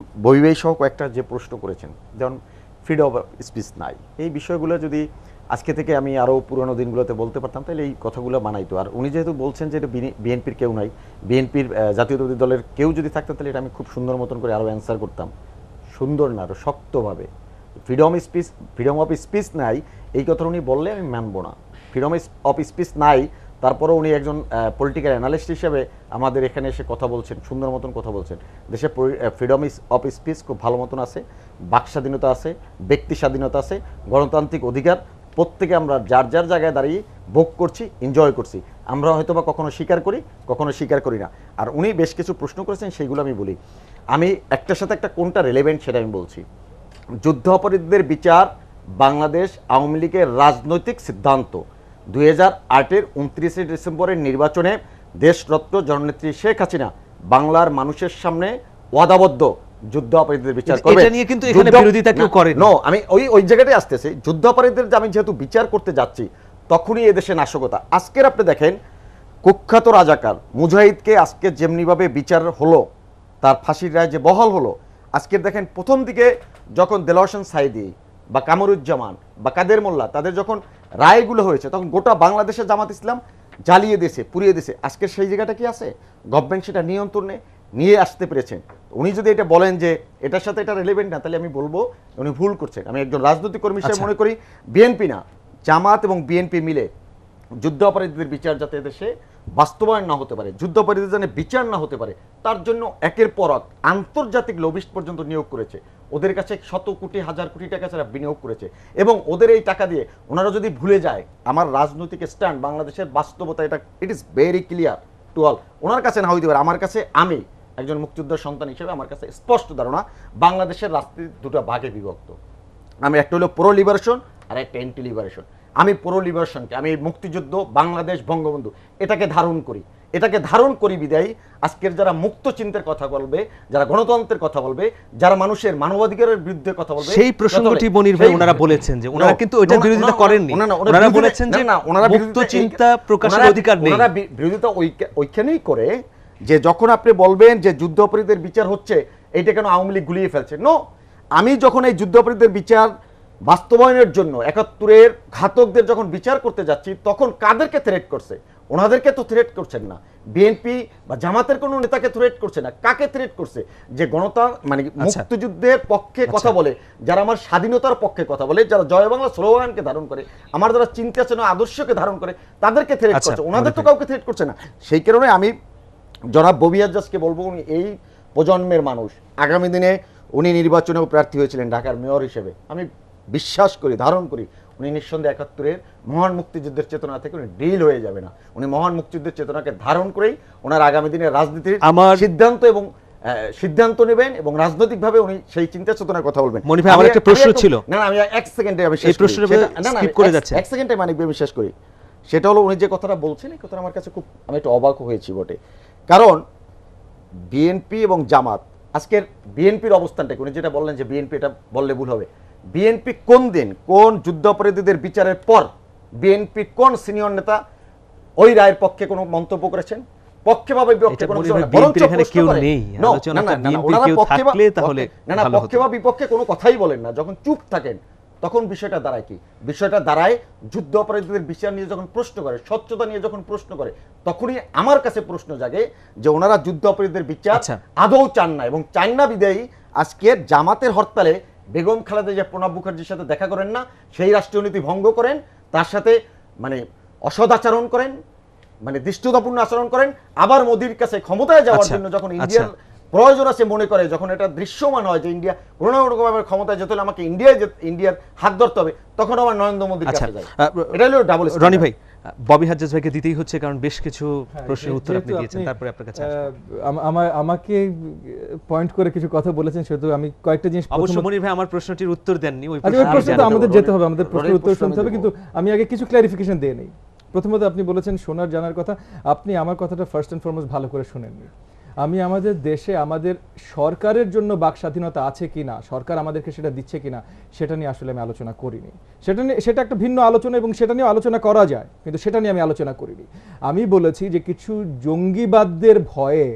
বৈবাহিক সহ কয়েকটা যে প্রশ্ন করেছেন, যেমন ফ্রিডম অফ স্পিচ নাই, এই বিষয়গুলো যদি আজকে থেকে আমি আরও পুরোনো দিনগুলোতে বলতে পারতাম তাহলে এই কথাগুলো মানাইতো। আর উনি যেহেতু বলছেন যে এটা বিএনপির কেউ নাই, বিএনপির জাতীয়তাবাদী দলের কেউ যদি থাকতো তাহলে এটা আমি খুব সুন্দর মতন করে আরও অ্যান্সার করতাম, সুন্দর না আরও শক্তভাবে। ফ্রিডম অফ স্পিচ নাই এই কথা উনি বললে আমি মানব না। ফ্রিডম অফ স্পিচ নাই, তারপরে উনি একজন পলিটিক্যাল অ্যানালিস্ট হিসেবে আমাদের এখানে এসে কথা বলছেন, সুন্দর মতন কথা বলছেন। দেশে ফ্রিডম অফ স্পিচ খুব ভালো মতন আছে, বাক স্বাধীনতা আছে, ব্যক্তি স্বাধীনতা আছে, গণতান্ত্রিক অধিকার প্রত্যেকে আমরা যার যার জায়গায় দাঁড়িয়ে ভোগ করছি, এনজয় করছি। আমরা হয়তো বা কখনো স্বীকার করি, কখনো স্বীকার করি না। আর উনি বেশ কিছু প্রশ্ন করেছেন, সেইগুলো আমি বলি। আমি একটার সাথে একটা কোনটা রেলেভেন্ট সেটা আমি বলছি। যুদ্ধ অপরাধীদের বিচার বাংলাদেশ আওয়ামী লীগের রাজনৈতিক সিদ্ধান্ত। 2008-এর 29শে ডিসেম্বরের নির্বাচনে দেশরত্ন জননেত্রী শেখ হাসিনা বাংলার মানুষের সামনে ওয়াদাবদ্ধ যুদ্ধ অপরাধীদের বিচার করবে। এটা নিয়ে কিন্তু এখানে বিরোধিতা কেউ করে না। আমি ওই জায়গাটাই আসতেছি। যুদ্ধ অপরাধীদের আমি যেহেতু বিচার করতে যাচ্ছি, তখনই এদেশে নাশকতা। আজকের আপনি দেখেন, কুখ্যাত রাজাকার মুজাহিদকে আজকে যেমনিভাবে বিচার হলো, তার ফাঁসির রায় যে বহাল হলো, আজকের দেখেন প্রথম দিকে যখন দেলোয়ার হোসেন সাঈদী বা কামরুজ্জামান বা কাদের মোল্লা তাদের যখন রায়গুলো হয়েছে, তখন গোটা বাংলাদেশের জামাত ইসলাম জ্বালিয়ে দিয়েছে, পুড়িয়ে দিয়েছে। আজকের সেই জায়গাটা কি আছে? গভর্নমেন্ট সেটা নিয়ন্ত্রণে নিয়ে আসতে পেরেছেন। উনি যদি এটা বলেন যে এটার সাথে এটা রিলেভেন্ট না, তাহলে আমি বলবো উনি ভুল করছেন। আমি একজন রাজনৈতিক কর্মী হিসেবে মনে করি বিএনপি না, জামাত এবং বিএনপি মিলে যুদ্ধ অপরাধীদের বিচার যাতে দেশে বাস্তবায়ন না হতে পারে, যুদ্ধ অপরাধীদের যেন বিচার না হতে পারে, তার জন্য একের পর এক আন্তর্জাতিক লবিস্ট পর্যন্ত নিয়োগ করেছে। ওদের কাছে শত কোটি হাজার কোটি টাকা ছাড়া বিনিয়োগ করেছে, এবং ওদের এই টাকা দিয়ে ওনারা যদি ভুলে যায় আমার রাজনৈতিক স্ট্যান্ড, বাংলাদেশের বাস্তবতা, এটা it is very clear to all. ওনার কাছে না হইতে পারে, আমার কাছে, আমি একজন মুক্তিযোদ্ধার সন্তান হিসেবে আমার কাছে স্পষ্ট ধারণা বাংলাদেশের রাজনীতি দুটো ভাগে বিভক্ত। আমি একটা হলো প্রো লিবারেশন আর একটা অ্যান্টি লিবারেশন। আমি প্রো লিবারেশনকে, আমি মুক্তিযুদ্ধ, বাংলাদেশ, বঙ্গবন্ধু এটাকে ধারণ করি। এটাকে ধারণ করি বিদায়ী আজকের যারা মুক্ত চিন্তার কথা বলবে, যারা গণতন্ত্রের কথা বলবে, যারা মানুষের মানবাধিকারের বিরুদ্ধে কথা বলবে, সেই প্রসঙ্গটি মনির ভাই ওনারা বলেছেন যে ওনারা কিন্তু ওইটা বিরোধিতা করেননি। ওনারা বলেছেন যে ওনারা মুক্ত চিন্তা প্রকাশের অধিকার নেই। ওনারা বিরোধিতা ওইখানেই করে যে যখন আপনি বলবেন যে যুদ্ধ অপরাধীদের বিচার হচ্ছে, এইটা কেন আওয়ামী লীগ গুলিয়ে ফেলছে। নো, আমি যখন এই যুদ্ধ অপরাধীদের বিচার বাস্তবায়নের জন্য 71-এর ঘাতকদের যখন বিচার করতে যাচ্ছি, তখন কাদেরকে থ্রেট করছে? ওনাদেরকে তো থ্রেট করছেন না, বিএনপি বা জামাতের কোনো নেতাকে থ্রেট করছে না। কাকে থ্রেট করছে? যে মানে মুক্তিযুদ্ধের পক্ষে কথা বলে, যারা আমার স্বাধীনতার পক্ষে কথা বলে, যারা জয় বাংলা স্লোগানকে ধারণ করে, আমার যারা চিন্তা চেতনা আদর্শকে ধারণ করে, তাদেরকে থ্রেট করছে। ওনাদের তো কাউকে থ্রেট করছে না। সেই কারণে আমি জনাব ববি আজ্জাজকে বলবো, উনি এই প্রজন্মের মানুষ। আগামী দিনে উনি নির্বাচনেও প্রার্থী হয়েছিলেন ঢাকার মেয়র হিসেবে। আমি বিশ্বাস করি, ধারণ করি, উনি নিঃসন্দেহে 71-এর মহান মুক্তিযুদ্ধের চেতনা থেকে উনি ডিল হয়ে যাবে না। উনি মহান মুক্তিযুদ্ধের চেতনাকে ধারণ করেই ওনার আগামী দিনের রাজনীতির সিদ্ধান্ত নেবেন, এবং রাজনৈতিকভাবে উনি সেই চিন্তা চেতনার কথা বলবেন। মনির ভাই, আমার একটা প্রশ্ন ছিল। না, আমি এক সেকেন্ডে আমি শেষ করি। এক সেকেন্ডে মানে আমি শেষ করি। সেটা হলো, উনি যে কথাটা বলছেন, এই কথাটা আমার কাছে খুব, আমি একটু অবাক হয়েছি বটে। কারণ বিএনপি এবং জামাত, আজকের বিএনপির অবস্থানটাকে উনি যেটা বললেন যে বিএনপি, এটা বললে ভুল হবে। বিএনপি কোন দিন, কোন যুদ্ধ অপরাধীদের বিচারের পর বিএনপি কোন সিনিয়র নেতা ওই রায়ের পক্ষে কোনো মন্তব্য করেছেন? পক্ষে বা বিপক্ষে কোনো কথাই বলেন না। যখন চুপ থাকেন তখন বিষয়টা দাঁড়ায় কি? বিষয়টা দাঁড়ায় যুদ্ধ অপরাধীদের বিচার নিয়ে যখন প্রশ্ন করে, স্বচ্ছতা নিয়ে যখন প্রশ্ন করে, তখনই আমার কাছে প্রশ্ন জাগে যে ওনারা যুদ্ধ অপরাধীদের বিচার আদৌ চান না, এবং চান না বিদায়ী আজকের জামাতের হরতালে বেগম খালেদা জিয়া প্রণব মুখার্জির সাথে দেখা করেন না, সেই রাষ্ট্রীয় নীতি ভঙ্গ করেন, তার সাথে মানে অসৎ আচরণ করেন, মানে দৃষ্টতাপূর্ণ আচরণ করেন। আবার মোদির কাছে ক্ষমতায় যাওয়ার জন্য যখন ইন্ডিয়ার প্রয়োজন আছে মনে করে, যখন এটা দৃশ্যমান হয় যে ইন্ডিয়া কোনো রকমভাবে ক্ষমতায় যেতে হলে আমাকে ইন্ডিয়ার হাত ধরতে হবে, তখন আমার নরেন্দ্র মোদির কাছে যায়। এটা হলো ডাবল। রনি ভাই, ববি হাজ্জাজ ভাইকে দিতেই হচ্ছে, কারণ বেশ কিছু প্রশ্নের উত্তর আপনি দিয়েছেন, তারপরে আপনার কাছে আমাকে পয়েন্ট করে কিছু কথা বলেছেন, সেহেতু আমি কয়েকটা জিনিস। অবশ্য মনির ভাই আমার প্রশ্নটির উত্তর দেননি, ওই প্রশ্নটা আমাদের যেতে হবে, আমাদের প্রশ্নের উত্তর শুনতে হবে, কিন্তু আমি আগে কিছু ক্লারিফিকেশন দিয়ে নেই। প্রথমত আপনি বলেছেন শোনার জানার কথা, আপনি আমার কথাটা ফার্স্ট এন্ড ফরমোস্ট ভালো করে শুনেননি। আমি আমাদের দেশে আমাদের সরকারের জন্য বাক স্বাধীনতা আছে কিনা, সরকার আমাদেরকে সেটা দিচ্ছে কিনা, সেটা নিয়ে আসলে আমি আলোচনা করিনি। সেটা একটা ভিন্ন আলোচনা, এবং সেটা নিয়ে আলোচনা করা যায়, কিন্তু সেটা নিয়ে আমি আলোচনা করিনি। আমি বলেছি যে কিছু জঙ্গিবাদদের ভয়ে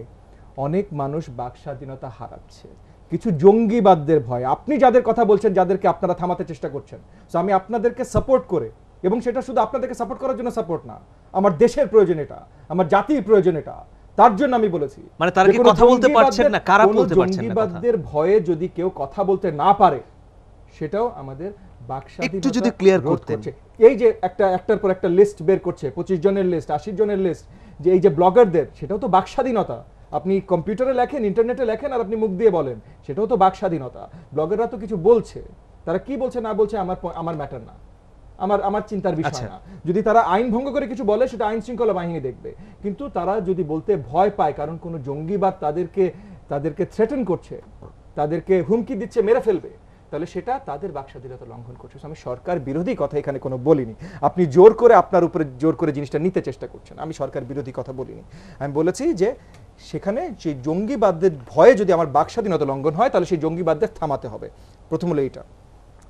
অনেক মানুষ বাক স্বাধীনতা হারাচ্ছে, কিছু জঙ্গিবাদদের ভয়, আপনি যাদের কথা বলছেন, যাদেরকে আপনারা থামাতে চেষ্টা করছেন, তো আমি আপনাদেরকে সাপোর্ট করে, এবং সেটা শুধু আপনাদেরকে সাপোর্ট করার জন্য সাপোর্ট না, আমার দেশের প্রয়োজন এটা, আমার জাতির প্রয়োজন এটা, তার জন্য আমি বলেছি। মানে তারা কি কথা বলতে পারছেন না? কারা বলতে পারছেন না? জঙ্গিবাদদের ভয়ে যদি কেউ কথা বলতে না পারে, সেটাও আমাদের বাকস্বাধীনতা একটু যদি ক্লিয়ার করতেন। এই যে একটার পর একটা লিস্ট বের করছে, 25 জনের লিস্ট, 80 জনের লিস্ট, যে এই যে ব্লগারদের, সেটাও তো বাকস্বাধীনতা। আপনি কম্পিউটারে লেখেন, ইন্টারনেটে লেখেন, আর আপনি মুখ দিয়ে বলেন, সেটাও তো বাকস্বাধীনতা। ব্লগাররা তো কিছু বলছে, তারা কি বলছে না বলছে আমার ম্যাটার না, আমার চিন্তার বিষয় না। যদি তারা আইন ভঙ্গ করে কিছু বলে, সেটা আইন শৃঙ্খলা বাহিনী দেখবে। কিন্তু তারা যদি বলতে ভয় পায়, কারণ কোনো জঙ্গিবাদ তাদেরকে থ্রেটেন করছে, তাদেরকে হুমকি দিচ্ছে মেরে ফেলবে, তাহলে সেটা তাদের বাকস্বাধীনতা লঙ্ঘন করছে। আমি সরকার বিরোধী কথা এখানে কোনো বলিনি। আপনি জোর করে, আপনার উপরে জোর করে জিনিসটা নিতে চেষ্টা করছেন, আমি সরকার বিরোধী কথা বলিনি। আমি বলেছি যে সেখানে সেই জঙ্গিবাদদের ভয়ে যদি আমার বাকস্বাধীনতা লঙ্ঘন হয়, তাহলে সেই জঙ্গিবাদদের থামাতে হবে, প্রথম হলো এইটা।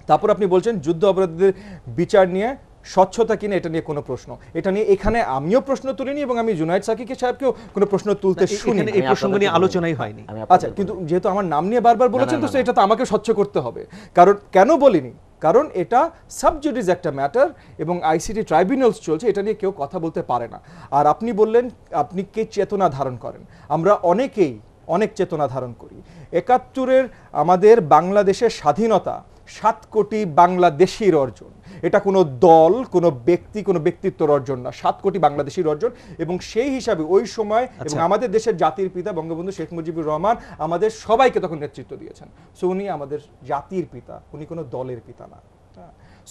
তারপর আপনি বলছেন যুদ্ধ অপরাধীদের বিচার নিয়ে স্বচ্ছতা কিনা, এটা নিয়ে কোনো প্রশ্ন, এটা নিয়ে এখানে আমিও প্রশ্ন তুলিনি, এবং আমি জুনায়েদ সাকিকে সাহেবকেও কোনো প্রশ্ন তুলতে শুনি। এই প্রসঙ্গ নিয়ে আলোচনাই হয়নি। আচ্ছা, কিন্তু যেহেতু আমার নাম নিয়ে বারবার বলেছেন, তো এটা তো আমাকে স্বচ্ছ করতে হবে। কারণ কেন বলিনি, কারণ এটা সাবজুডিস একটা ম্যাটার, এবং আইসিটি ট্রাইব্যুনালস চলছে, এটা নিয়ে কেউ কথা বলতে পারে না। আর আপনি বললেন আপনি কে চেতনা ধারণ করেন, আমরা অনেকেই অনেক চেতনা ধারণ করি। 71-এর আমাদের বাংলাদেশের স্বাধীনতা 7 কোটি বাংলাদেশির অর্জন, এটা কোনো দল, কোনো ব্যক্তি, কোনো ব্যক্তিত্বর অর্জন না, 7 কোটি বাংলাদেশির অর্জন। এবং সেই হিসাবে ওই সময় এবং আমাদের দেশের জাতির পিতা বঙ্গবন্ধু শেখ মুজিবুর রহমান আমাদের সবাইকে তখন নেতৃত্ব দিয়েছেন। সো উনি আমাদের জাতির পিতা, উনি কোনো দলের পিতা না।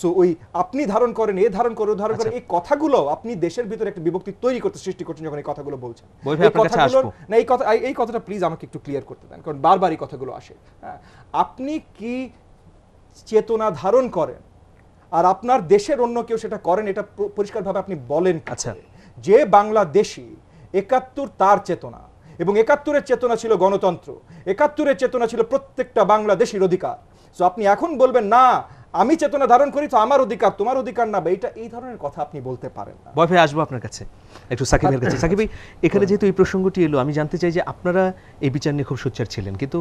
সো ওই আপনি ধারণ করেন, এ ধারণ করে, ধারণ করে, এই কথাগুলো আপনি দেশের ভিতরে একটা বিভক্তি তৈরি করতে সৃষ্টি করছেন যখন এই কথাগুলো বলছেন। এই কথাটা প্লিজ আমাকে একটু ক্লিয়ার করতে দেন, কারণ বারবার এই কথাগুলো আসে। আপনি কি চেতনা ধারণ করেন, আর আপনার দেশের অন্য কেউ সেটা করেন, এটা পরিষ্কারভাবে আপনি বলেন। আচ্ছা, যে বাংলাদেশী 71 তার চেতনা, এবং 71-এর চেতনা ছিল গণতন্ত্র, 71-এর চেতনা ছিল প্রত্যেকটা বাংলাদেশীর অধিকার। সো আপনি এখন বলবেন না আমি চেতনা ধারণ করি, তো আমার অধিকার তোমার অধিকার না, এইটা এই ধরনের কথা আপনি বলতে পারেন না। বয় ভাই, আসবো আপনার কাছে একটু, সাকিবের কাছে। সাকিব ভাই, এখানে যেহেতু এই প্রসঙ্গটি এলো, আমি জানতে চাই যে আপনারা এই বিচার নিয়ে খুব সোচ্চার ছিলেন, কিন্তু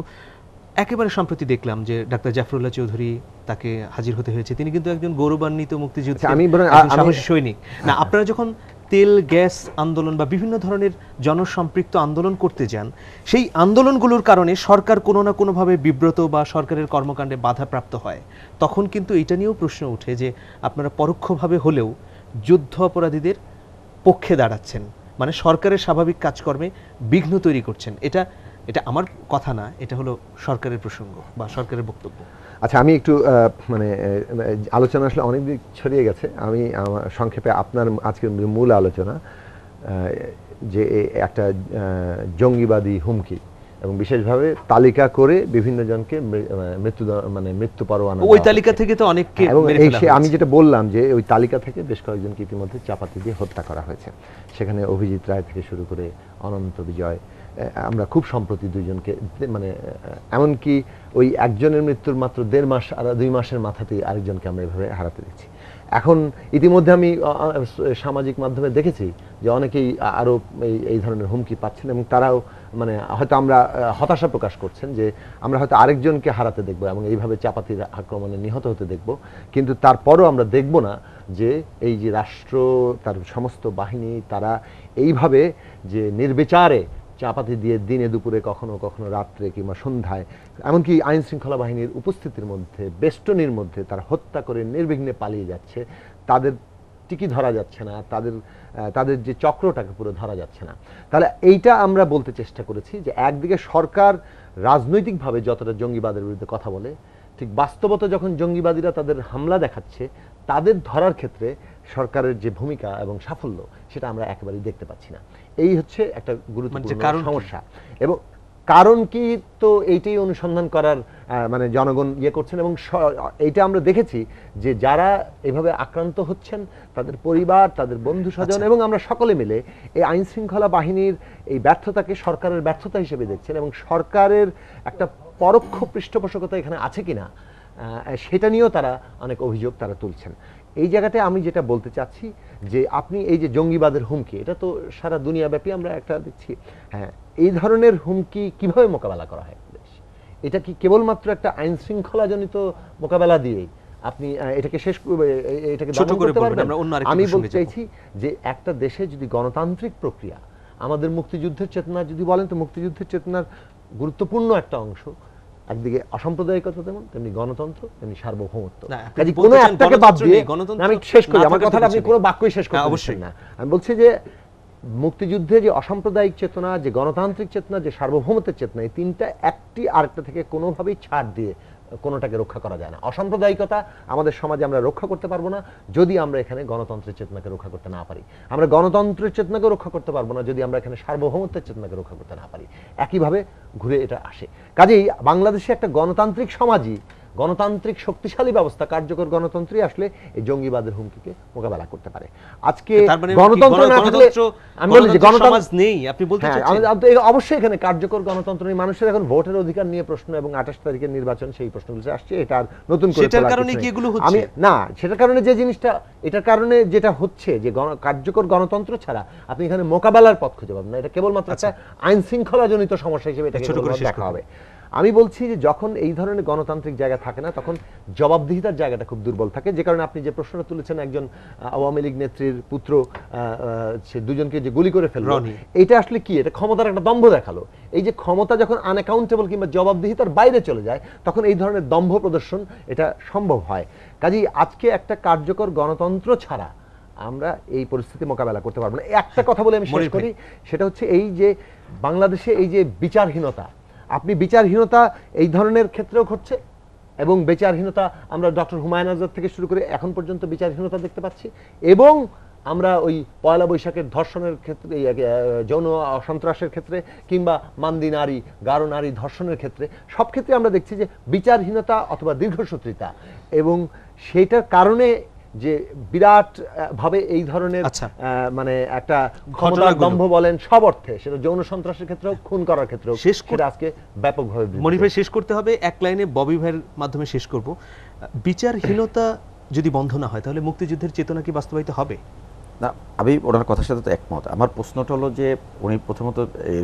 একেবারে সম্প্রতি দেখলাম যে ডাক্তার জাফরুল্লাহ চৌধুরী, তাকে হাজির হতে হয়েছে। তিনি কিন্তু একজন গৌরবান্বিত মুক্তিযুদ্ধ সাহসী সৈনিক না। আপনারা যখন তেল গ্যাস আন্দোলন বা বিভিন্ন ধরনের জনসম্পৃক্ত আন্দোলন করতে যান, সেই আন্দোলনগুলোর কারণে সরকার কোনো না কোনোভাবে বিব্রত বা সরকারের কর্মকাণ্ডে বাধাপ্রাপ্ত হয়, তখন কিন্তু এটা নিয়েও প্রশ্ন ওঠে যে আপনারা পরোক্ষভাবে হলেও যুদ্ধ অপরাধীদের পক্ষে দাঁড়াচ্ছেন, মানে সরকারের স্বাভাবিক কাজকর্মে বিঘ্ন তৈরি করছেন। এটা আমার কথা না, এটা হলো সরকারের প্রসঙ্গ বা সরকারের বক্তব্য। আচ্ছা, আমি একটু মানে আলোচনা আসলে অনেক দিক ছড়িয়ে গেছে, আমি সংক্ষেপে আপনার আজকের মূল আলোচনা যে একটা জঙ্গিবাদী হুমকি, এবং বিশেষভাবে তালিকা করে বিভিন্ন জনকে মৃত্যু পরোয়ানা, ওই তালিকা থেকে তো অনেককে মেরে ফেলা হয়েছে। আমি যেটা বললাম যে ওই তালিকা থেকে বেশ কয়েকজনকে ইতিমধ্যে চাপাতি দিয়ে হত্যা করা হয়েছে। সেখানে অভিজিৎ রায় থেকে শুরু করে অনন্ত বিজয়, আমরা খুব সম্প্রতি 2 জনকে, মানে এমনকি ওই একজনের মৃত্যুর মাত্র 1.5 মাস আর 2 মাসের মাথাতেই আরেকজনকে আমরা এভাবে হারাতে দেখছি। এখন ইতিমধ্যে আমি সামাজিক মাধ্যমে দেখেছি যে অনেকেই আরও এই ধরনের হুমকি পাচ্ছেন, এবং তারাও মানে হয়তো আমরা হতাশা প্রকাশ করছেন যে আমরা হয়তো আরেকজনকে হারাতে দেখব এবং এইভাবে চাপাতির আক্রমণে নিহত হতে দেখব, কিন্তু তারপরও আমরা দেখব না যে এই যে রাষ্ট্র, তার সমস্ত বাহিনী, তারা এইভাবে যে নির্বিচারে চাপাতি দিয়ে দিনে দুপুরে, কখনো কখনো রাত্রে কিংবা সন্ধ্যায়, এমনকি আইন শৃঙ্খলা বাহিনীর উপস্থিতির মধ্যে, বেষ্টনীর মধ্যে তারা হত্যা করে নির্বিঘ্নে পালিয়ে যাচ্ছে, তাদের টিকি ধরা যাচ্ছে না, তাদের যে চক্রটাকে পুরো ধরা যাচ্ছে না। তাহলে এইটা আমরা বলতে চেষ্টা করেছি যে একদিকে সরকার রাজনৈতিকভাবে যতটা জঙ্গিবাদের বিরুদ্ধে কথা বলে, ঠিক বাস্তবতা যখন জঙ্গিবাদীরা তাদের হামলা দেখাচ্ছে, তাদের ধরার ক্ষেত্রে সরকারের যে ভূমিকা এবং সাফল্য, সেটা আমরা একেবারেই দেখতে পাচ্ছি না। এই হচ্ছে একটা গুরুত্বপূর্ণ সমস্যা। এবং কারণ কি, তো এইটাই অনুসন্ধান করার মানে জনগণ করছেন, এবং এইটা আমরা দেখেছি যে যারা এভাবে আক্রান্ত হচ্ছেন, তাদের পরিবার, তাদের বন্ধু স্বজন, এবং আমরা সকলে মিলে এই আইন শৃঙ্খলা বাহিনীর এই ব্যর্থতাকে সরকারের ব্যর্থতা হিসেবে দেখছেন, এবং সরকারের একটা পরোক্ষ পৃষ্ঠপোষকতা এখানে আছে কিনা সেটা নিয়েও তারা অনেক অভিযোগ তারা তুলছেন। এই জায়গাতে আমি যেটা বলতে চাচ্ছি যে আপনি এই যে জঙ্গিবাদের হুমকি, এটা তো সারা দুনিয়াব্যাপী আমরা একটা দেখছি। হ্যাঁ, এই ধরনের হুমকি কিভাবে মোকাবেলা করা হয় দেশ, এটা কি কেবলমাত্র একটা আইন শৃঙ্খলাজনিত মোকাবেলা দিয়েই আপনি এটাকে এটাকে ছোট দমন করে করতে বলবেন, পারবেন? আমরা অন্য আরেকটি আমি প্রসঙ্গে বলতে যাব। চাইছি যে একটা দেশে যদি গণতান্ত্রিক প্রক্রিয়া, আমাদের মুক্তিযুদ্ধের চেতনা যদি বলেন তো মুক্তিযুদ্ধের চেতনার গুরুত্বপূর্ণ একটা অংশ একদিকে অসাম্প্রদায়িকতা, তেমনি গণতন্ত্র, তেমনি সার্বভৌমত্ব। না, আপনি কাজে বলতে কোনো চান একটাকে বাদ গণতন্ত্র দিয়ে নেই, গণতন্ত্র আমি শেষ করি, না আমার থাকার কথাটা আপনি কিছু কোনো নেই। বাক্যই শেষ করতে অবশ্যই দিচ্ছেন না। আমি বলছি যে মুক্তিযুদ্ধে যে অসাম্প্রদায়িক চেতনা, যে গণতান্ত্রিক চেতনা, যে সার্বভৌমত্বের চেতনা, এই তিনটা একটি আরেকটা থেকে কোনোভাবেই ছাড় দিয়ে কোনোটাকে রক্ষা করা যায় না। অসাম্প্রদায়িকতা আমাদের সমাজে আমরা রক্ষা করতে পারবো না যদি আমরা এখানে গণতন্ত্রের চেতনাকে রক্ষা করতে না পারি। আমরা গণতন্ত্রের চেতনাকে রক্ষা করতে পারবো না যদি আমরা এখানে সার্বভৌমত্বের চেতনাকে রক্ষা করতে না পারি। একইভাবে ঘুরে এটা আসে। কাজেই বাংলাদেশে একটা গণতান্ত্রিক সমাজই, গণতান্ত্রিক শক্তিশালী ব্যবস্থা, কার্যকর গণতন্ত্রই আসলে এই জঙ্গিবাদের হুমকিকে মোকাবেলা করতে পারে। আজকে তার মানে গণতন্ত্র না থাকলে আমি বলি যে গণতন্ত্র সমাজ নেই আপনি বলতে হ্যাঁ, চাচ্ছেন? অবশ্যই এখানে কার্যকর গণতন্ত্র নেই। মানুষের এখন ভোটের অধিকার নিয়ে প্রশ্ন এবং 28 তারিখের নির্বাচন, সেই প্রশ্নগুলো আসছে। এটা আর নতুন করে সেটার তোলার কারণে কিছু কি নেই। এগুলো হচ্ছে? আমি না, সেটার কারণে যে জিনিসটা, এটার কারণে যেটা হচ্ছে যে কার্যকর গণতন্ত্র ছাড়া আপনি এখানে মোকাবেলার পথ খুঁজে পাবেন না। এটা কেবলমাত্র একটা আইন শৃঙ্খলাজনিত সমস্যা হিসেবে এটাকে ছোট করে শেষ দেখা হবে। আমি বলছি যে যখন এই ধরনের গণতান্ত্রিক জায়গা থাকে না, তখন জবাবদিহিতার জায়গাটা খুব দুর্বল থাকে। যে কারণে আপনি যে প্রশ্নটা তুলেছেন, একজন আওয়ামী লীগ নেত্রীর পুত্র সে দুজনকে যে গুলি করে ফেলল, এটা আসলে কি? এটা ক্ষমতার একটা দম্ভ দেখালো। এই যে ক্ষমতা যখন আনঅ্যাকাউন্টেবল কিংবা জবাবদিহিতার বাইরে চলে যায়, তখন এই ধরনের দম্ভ প্রদর্শন এটা সম্ভব হয়। কাজেই আজকে একটা কার্যকর গণতন্ত্র ছাড়া আমরা এই পরিস্থিতি মোকাবেলা করতে পারবো না। একটা কথা বলে আমি শেষ করি, সেটা হচ্ছে এই যে বাংলাদেশে এই যে বিচারহীনতা, আপনি বিচারহীনতা এই ধরনের ক্ষেত্রেও ঘটছে, এবং বিচারহীনতা আমরা ডক্টর হুমায়ুন আজাদ থেকে শুরু করে এখন পর্যন্ত বিচারহীনতা দেখতে পাচ্ছি। এবং আমরা ওই পয়লা বৈশাখের ধর্ষণের ক্ষেত্রে, যৌন সন্ত্রাসের ক্ষেত্রে, কিংবা মান্দি নারী, গারো নারী ধর্ষণের ক্ষেত্রে, সব ক্ষেত্রে আমরা দেখছি যে বিচারহীনতা অথবা দীর্ঘসূত্রিতা, এবং সেটার কারণে যে বিরাট ভাবে এই ধরনের মানে একটা ক্ষমতার দম্ভ বলেন সব অর্থে, সেটা যৌন সন্ত্রাসের ক্ষেত্রেও, খুন করার ক্ষেত্রেও, সেটা আজকে ব্যাপকভাবে মনির ভাই শেষ করতে হবে। এক লাইনে ববি ভাইয়ের মাধ্যমে শেষ করব। বিচারহীনতা যদি বন্ধ না হয়, তাহলে মুক্তিযুদ্ধের চেতনা কি বাস্তবায়িত হবে? না, আমি ওনার কথার সাথে তো একমত। আমার প্রশ্নটা হলো যে উনি প্রথমত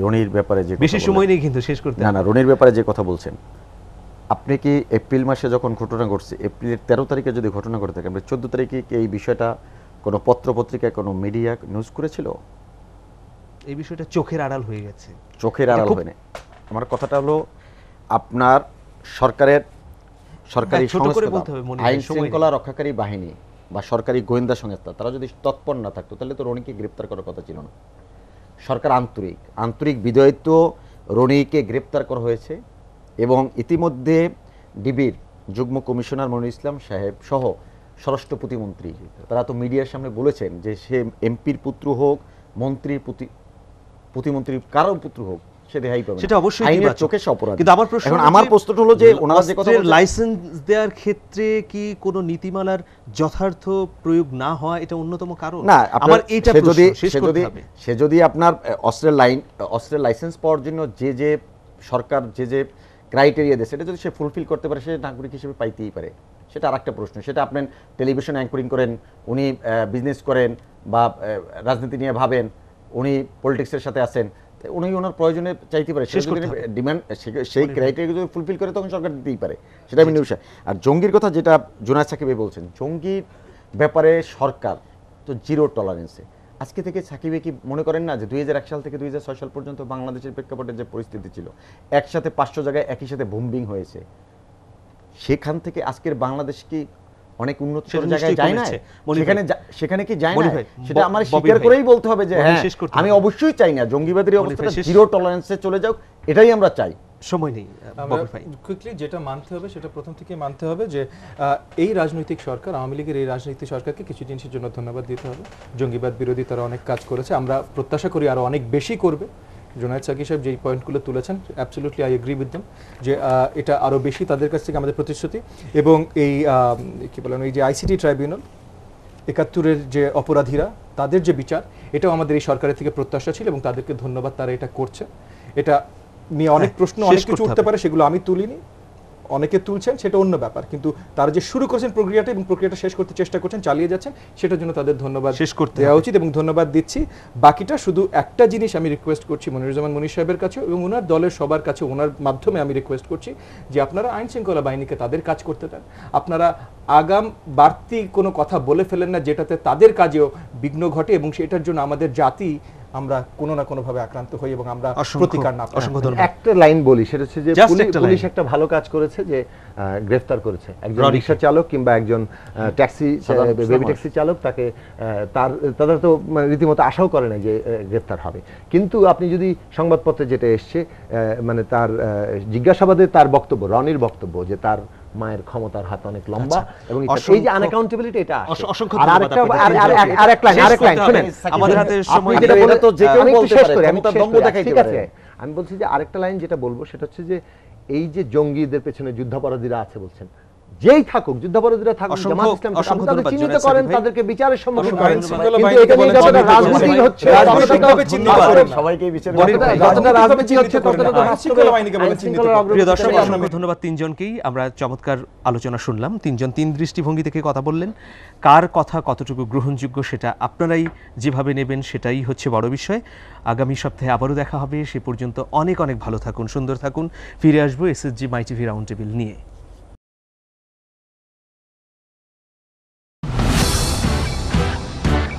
রনির ব্যাপারে যে বেশি সময় নেই কিন্তু শেষ করতে। না, রনির ব্যাপারে যে কথা বলছেন, আপনি কি এপ্রিল মাসে যখন ঘটনা ঘটছে, এপ্রিলের 13 তারিখে যদি ঘটনা ঘটে থাকে, 14 তারিখে কি এই বিষয়টা কোনো পত্রপত্রিকায়, কোনো মিডিয়া নিউজ করেছিল? এই বিষয়টা চোখের আড়াল হয়ে গেছে। চোখের আড়াল হয় না। আমার কথাটা হলো আপনার সরকারি সংস্থা, আইন শৃঙ্খলা রক্ষাকারী বাহিনী বা সরকারি গোয়েন্দা সংস্থা, তারা যদি তৎপর না থাকতো, তাহলে তো রনিকে গ্রেপ্তার করার কথা ছিল না। সরকার আন্তরিক বিদয়িত রনিকে গ্রেপ্তার করা হয়েছে, এবং ইতিমধ্যে ডিবির যুগ্ম কমিশনার মনিরুল ইসলাম সাহেব সহ স্বরাষ্ট্র প্রতিমন্ত্রী, তারা তো মিডিয়ার সামনে বলেছেন যে সে এমপির পুত্র হোক, মন্ত্রীর প্রতিমন্ত্রীর কারোর পুত্র হোক, সে রেহাই পাবে, সেটা অবশ্যই আইনের চোখে সে অপরাধী। কিন্তু আমার প্রশ্ন, আমার প্রশ্নটা হলো যে ওনারা যে কথা বলছেন, লাইসেন্স দেওয়ার ক্ষেত্রে কি কোনো নীতিমালার যথার্থ প্রয়োগ না হয় এটা অন্যতম কারণ? না, আমার এইটা প্রশ্ন শেষ করতে হবে। সে যদি আপনার অস্ত্রের লাইসেন্স পাওয়ার জন্য যে সরকার যে ক্রাইটেরিয়া দেয়, সেটা যদি সে ফুলফিল করতে পারে, সে নাগরিক হিসেবে পাইতেই পারে। সেটা আরেকটা প্রশ্ন। সেটা আপনি টেলিভিশন অ্যাঙ্করিং করেন, উনি বিজনেস করেন বা রাজনীতি নিয়ে ভাবেন, উনি পলিটিক্সের সাথে আছেন, উনি ওনার প্রয়োজনে চাইতে পারে। ডিমান্ড সেই ক্রাইটেরিয়া যদি ফুলফিল করে, তখন সরকার দিতেই পারে। সেটা আমি নিউজ। আর জঙ্গির কথা যেটা জুনায়েদ সাকিব বলছেন, জঙ্গির ব্যাপারে সরকার তো জিরো টলারেন্সে। আজকে থেকে সাকিবে কি মনে করেন না যে 2001 সাল থেকে 2006 সাল পর্যন্ত বাংলাদেশের প্রেক্ষাপটে যে পরিস্থিতি ছিল, একসাথে 500 জায়গায় একই সাথে বোম্বিং হয়েছে, সেখান থেকে আজকের বাংলাদেশ কি অনেক উন্নত জায়গায় যায় না? সেখানে কি যায় না? সেটা আমার স্বীকার করেই বলতে হবে যে হ্যাঁ, আমি অবশ্যই চাই না জঙ্গিবাদের অবস্থাটা জিরো টলারেন্সে চলে যাক, এটাই আমরা চাই। সময় নেই। কুইকলি যেটা মানতে হবে, সেটা প্রথম থেকে মানতে হবে যে এই রাজনৈতিক সরকার, আওয়ামী লীগের এই রাজনৈতিক সরকারকে কিছু জিনিসের জন্য ধন্যবাদ দিতে হবে। জঙ্গিবাদ বিরোধী তারা অনেক কাজ করেছে, আমরা প্রত্যাশা করি আরো অনেক বেশি করবে। জুনায়েদ সাকিব সাহেব যেই পয়েন্টগুলো তুলেছেন, absolutely I agree with them, যে এটা আরো বেশি তাদের কাছ থেকে আমাদের প্রতিশ্রুতি। এবং এই কি বলেন, এই যে আইসিটি ট্রাইব্যুনাল, 71-এর যে অপরাধীরা, তাদের যে বিচার, এটাও আমাদের এই সরকারের থেকে প্রত্যাশা ছিল, এবং তাদেরকে ধন্যবাদ, তারা এটা করছে। এটা নিয়ে অনেক প্রশ্ন, অনেক কিছু উঠতে পারে, সেগুলো আমি তুলিনি। অনেকে তুলছেন সেটা অন্য ব্যাপার, কিন্তু তারা যে শুরু করেছেন প্রক্রিয়াটা এবং প্রক্রিয়াটা শেষ করতে চেষ্টা করছেন, চালিয়ে যাচ্ছেন, সেটার জন্য তাদের ধন্যবাদ শেষ করতে দেওয়া উচিত এবং ধন্যবাদ দিচ্ছি। বাকিটা শুধু একটা জিনিস আমি রিকোয়েস্ট করছি মনিরুজ্জামান মনির সাহেবের কাছে এবং ওনার দলের সবার কাছে, ওনার মাধ্যমে আমি রিকোয়েস্ট করছি যে আপনারা আইন শৃঙ্খলা বাহিনীকে তাদের কাজ করতে দেন। আপনারা আগাম বাড়তি কোনো কথা বলে ফেলেন না যেটাতে তাদের কাজেও বিঘ্ন ঘটে এবং সেটার জন্য আমাদের জাতি আমরা কোনো না কোনো ভাবে আক্রান্ত হই এবং আমরা প্রতিকার না পাই। অসংখ্য ধন্যবাদ। একটা লাইন বলি, সেটা হচ্ছে যে Just একটা পুলিশ line। একটা ভালো কাজ করেছে যে গ্রেফতার করেছে একজন রনিকে। রিক্সা চালক কিংবা একজন ট্যাক্সি বেবি ট্যাক্সি চালক, তাকে তারা তো মানে রীতিমতো আশাও করে না যে গ্রেফতার হবে। কিন্তু আপনি যদি সংবাদপত্রে যেটা এসছে, মানে তার জিজ্ঞাসাবাদে তার বক্তব্য, রনির বক্তব্য যে তার মায়ের ক্ষমতার হাত অনেক লম্বা এবং এই যে আনঅ্যাকাউন্টেবিলিটি, এটা অসংখ্য আর ধন্যবাদ আপনাকে। আরেকটা লাইন শুনেন, আমাদের হাতে সময় যেটা বলে তো যে কেউ আমি একটু বলতে শেষ পারে, করি, আমি ক্ষমতার শেষ দম্ভ করি। দেখাইতে ঠিক পারে। আছে, আমি বলছি যে আরেকটা লাইন যেটা বলবো সেটা হচ্ছে যে এই যে জঙ্গিদের পেছনে যুদ্ধাপরাধীরা আছে বলছেন, যেই থাকুক যুদ্ধাপরাধীরা থাকুক, অসংখ্য- জামাত ইসলাম থাকুক, অসংখ্য তাদের ধন্যবাদ চিহ্নিত জুনায়েদ করেন, সাকিব ভাই। তাদেরকে বিচারের সম্মুখীন অসংখ্য করেন। আইন শৃঙ্খলা কিন্তু বাহিনীকে এটা নিয়ে বলেন যতটা চিহ্নিত রাজনীতি করেন। হচ্ছে, রাজনৈতিকভাবে চিহ্নিত করেন না। সবাইকে বিচার মনির ভাই, যতটা রাজনীতি হচ্ছে ততটা তো আইন শৃঙ্খলা বাহিনীকে বলেন চিহ্নিত করেন। প্রিয় দর্শক, সেটাই আমরা অসংখ্য ধন্যবাদ তিনজনকেই। আমরা চমৎকার আলোচনা শুনলাম, তিনজন তিন দৃষ্টিভঙ্গি থেকে কথা বললেন। কার কথা কতটুকু গ্রহণযোগ্য সেটা আপনারাই যেভাবে নেবেন সেটাই হচ্ছে বড় বিষয়। আগামী সপ্তাহে আবারও দেখা হবে, সে পর্যন্ত অনেক অনেক ভালো থাকুন, সুন্দর থাকুন। ফিরে আসবো এসএসজি মাই টিভি রাউন্ড টেবিল নিয়ে।